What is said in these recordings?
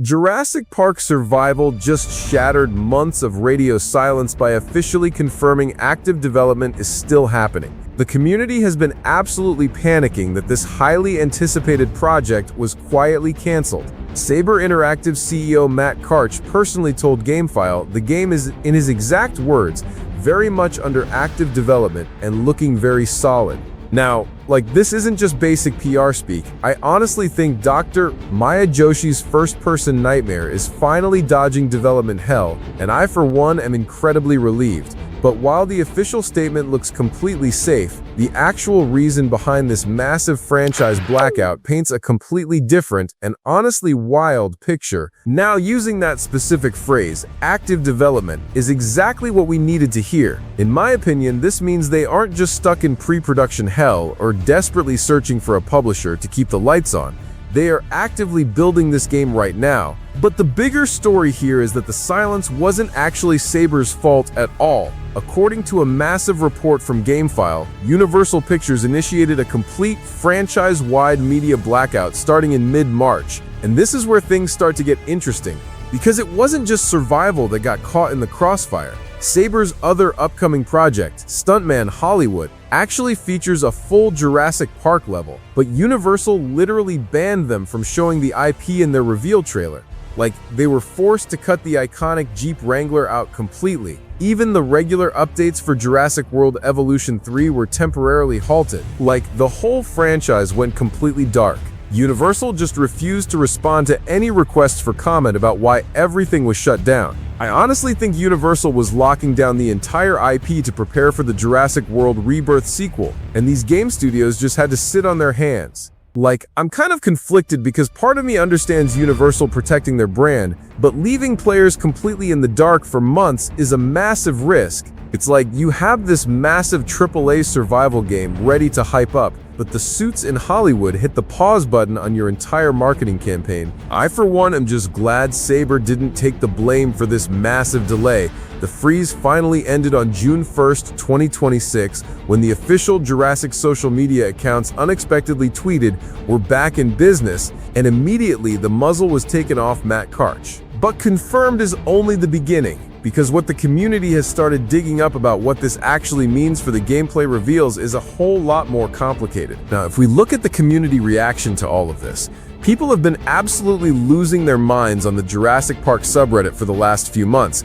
Jurassic Park Survival just shattered months of radio silence by officially confirming active development is still happening. The community has been absolutely panicking that this highly anticipated project was quietly canceled. Saber Interactive CEO Matt Karch personally told GameFile the game is, in his exact words, very much under active development and looking very solid. Now, this isn't just basic PR speak. I honestly think Dr. Maya Joshi's first-person nightmare is finally dodging development hell, and I for one am incredibly relieved. But while the official statement looks completely safe, the actual reason behind this massive franchise Blackout paints a completely different and honestly wild picture. Now, using that specific phrase, active development, is exactly what we needed to hear. In my opinion, this means they aren't just stuck in pre-production hell or desperately searching for a publisher to keep the lights on. They are actively building this game right now. But the bigger story here is that the silence wasn't actually Saber's fault at all. According to a massive report from GameFile, Universal Pictures initiated a complete franchise-wide media blackout starting in mid-March. And this is where things start to get interesting, because it wasn't just Survival that got caught in the crossfire. Saber's other upcoming project, Stuntman Hollywood, actually features a full Jurassic Park level, but Universal literally banned them from showing the IP in their reveal trailer. They were forced to cut the iconic Jeep Wrangler out completely. Even the regular updates for Jurassic World Evolution 3 were temporarily halted. The whole franchise went completely dark. Universal just refused to respond to any requests for comment about why everything was shut down. I honestly think Universal was locking down the entire IP to prepare for the Jurassic World Rebirth sequel, and these game studios just had to sit on their hands. I'm kind of conflicted because part of me understands Universal protecting their brand, but leaving players completely in the dark for months is a massive risk. It's you have this massive AAA survival game ready to hype up, but the suits in Hollywood hit the pause button on your entire marketing campaign. I for one am just glad Saber didn't take the blame for this massive delay. The freeze finally ended on June 1st, 2026, when the official Jurassic social media accounts unexpectedly tweeted, "We're back in business," and immediately the muzzle was taken off Matt Karch. But confirmed is only the beginning, because what the community has started digging up about what this actually means for the gameplay reveals is a whole lot more complicated. Now, if we look at the community reaction to all of this, people have been absolutely losing their minds on the Jurassic Park subreddit for the last few months.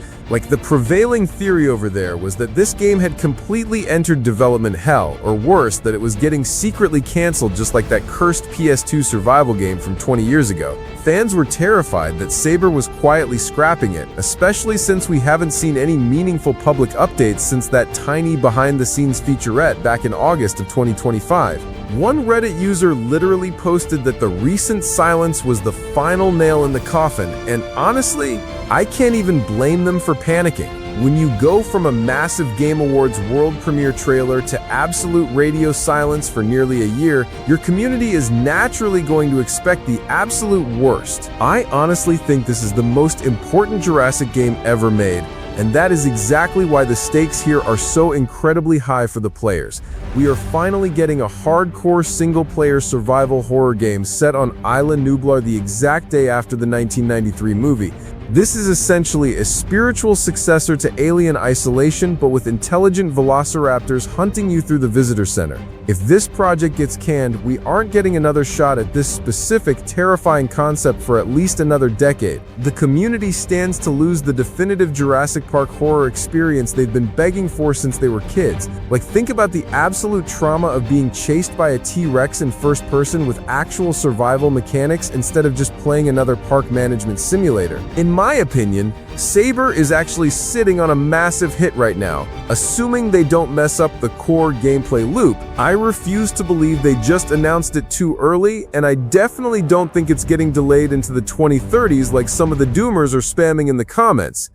The prevailing theory over there was that this game had completely entered development hell, or worse, that it was getting secretly canceled just like that cursed PS2 survival game from 20 years ago. Fans were terrified that Saber was quietly scrapping it, especially since we haven't seen any meaningful public updates since that tiny behind-the-scenes featurette back in August of 2025. One Reddit user literally posted that the recent silence was the final nail in the coffin, and honestly, I can't even blame them for panicking. When you go from a massive Game Awards world premiere trailer to absolute radio silence for nearly a year, your community is naturally going to expect the absolute worst. I honestly think this is the most important Jurassic game ever made, and that is exactly why the stakes here are so incredibly high for the players. We are finally getting a hardcore single-player survival horror game set on Isla Nublar the exact day after the 1993 movie. This is essentially a spiritual successor to Alien Isolation, but with intelligent velociraptors hunting you through the visitor center. If this project gets canned, we aren't getting another shot at this specific, terrifying concept for at least another decade. The community stands to lose the definitive Jurassic Park horror experience they've been begging for since they were kids. Think about the absolute trauma of being chased by a T-Rex in first person with actual survival mechanics instead of just playing another park management simulator. In my opinion, Saber is actually sitting on a massive hit right now. Assuming they don't mess up the core gameplay loop, I refuse to believe they just announced it too early, and I definitely don't think it's getting delayed into the 2030s like some of the doomers are spamming in the comments.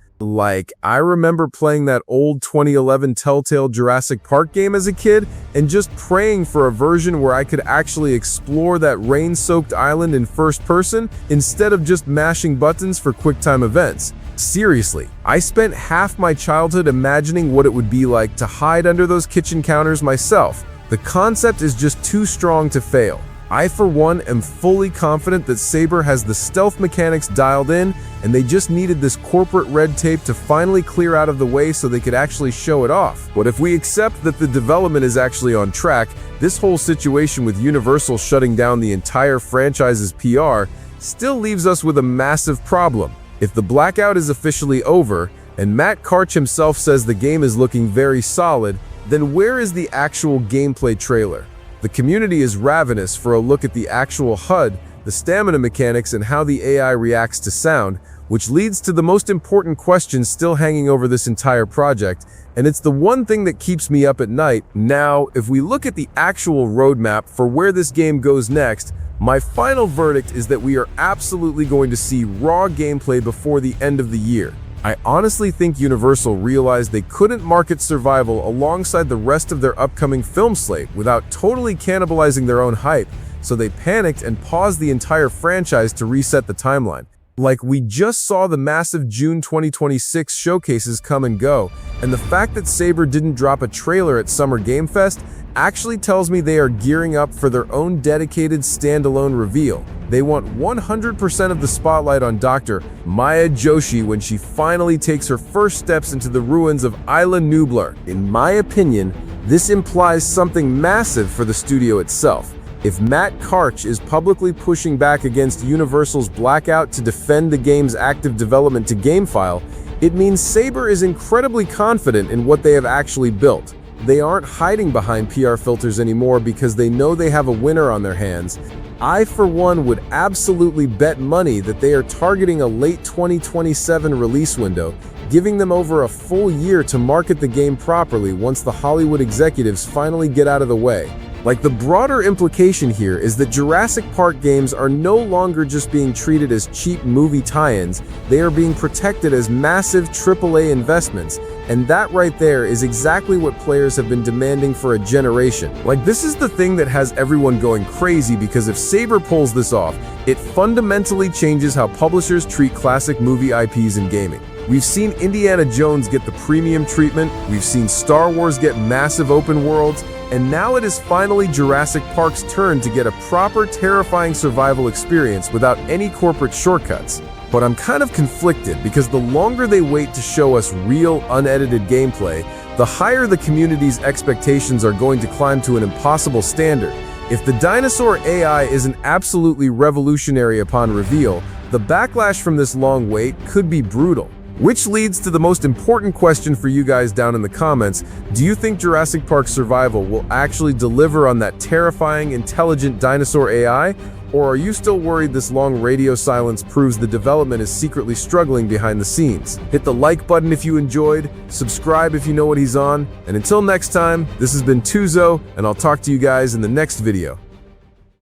I remember playing that old 2011 Telltale Jurassic Park game as a kid and just praying for a version where I could actually explore that rain-soaked island in first person instead of just mashing buttons for quick-time events. Seriously, I spent half my childhood imagining what it would be like to hide under those kitchen counters myself. The concept is just too strong to fail. I, for one, am fully confident that Saber has the stealth mechanics dialed in, and they just needed this corporate red tape to finally clear out of the way so they could actually show it off. But if we accept that the development is actually on track, this whole situation with Universal shutting down the entire franchise's PR still leaves us with a massive problem. If the Blackout is officially over, and Matt Karch himself says the game is looking very solid, then where is the actual gameplay trailer? The community is ravenous for a look at the actual HUD, the stamina mechanics, and how the AI reacts to sound, which leads to the most important question still hanging over this entire project, and it's the one thing that keeps me up at night. Now, if we look at the actual roadmap for where this game goes next, my final verdict is that we are absolutely going to see raw gameplay before the end of the year. I honestly think Universal realized they couldn't market Survival alongside the rest of their upcoming film slate without totally cannibalizing their own hype, so they panicked and paused the entire franchise to reset the timeline. Like, we just saw the massive June 2026 showcases come and go, and the fact that Saber didn't drop a trailer at Summer Game Fest actually tells me they are gearing up for their own dedicated standalone reveal. They want 100% of the spotlight on Dr. Maya Joshi when she finally takes her first steps into the ruins of Isla Nublar. In my opinion, this implies something massive for the studio itself. If Matt Karch is publicly pushing back against Universal's Blackout to defend the game's active development to GameFile, it means Saber is incredibly confident in what they have actually built. They aren't hiding behind PR filters anymore because they know they have a winner on their hands. I, for one, would absolutely bet money that they are targeting a late 2027 release window, giving them over a full year to market the game properly once the Hollywood executives finally get out of the way. Like, the broader implication here is that Jurassic Park games are no longer just being treated as cheap movie tie-ins, they are being protected as massive AAA investments, and that right there is exactly what players have been demanding for a generation. Like, this is the thing that has everyone going crazy, because if Saber pulls this off, it fundamentally changes how publishers treat classic movie IPs in gaming. We've seen Indiana Jones get the premium treatment, we've seen Star Wars get massive open worlds, and now it is finally Jurassic Park's turn to get a proper, terrifying survival experience without any corporate shortcuts. But I'm kind of conflicted, because the longer they wait to show us real, unedited gameplay, the higher the community's expectations are going to climb to an impossible standard. If the Dinosaur AI isn't absolutely revolutionary upon reveal, the backlash from this long wait could be brutal. Which leads to the most important question for you guys down in the comments. Do you think Jurassic Park Survival will actually deliver on that terrifying, intelligent dinosaur AI? Or are you still worried this long radio silence proves the development is secretly struggling behind the scenes? Hit the like button if you enjoyed, subscribe if you know what he's on, and until next time, this has been Tuzo, and I'll talk to you guys in the next video.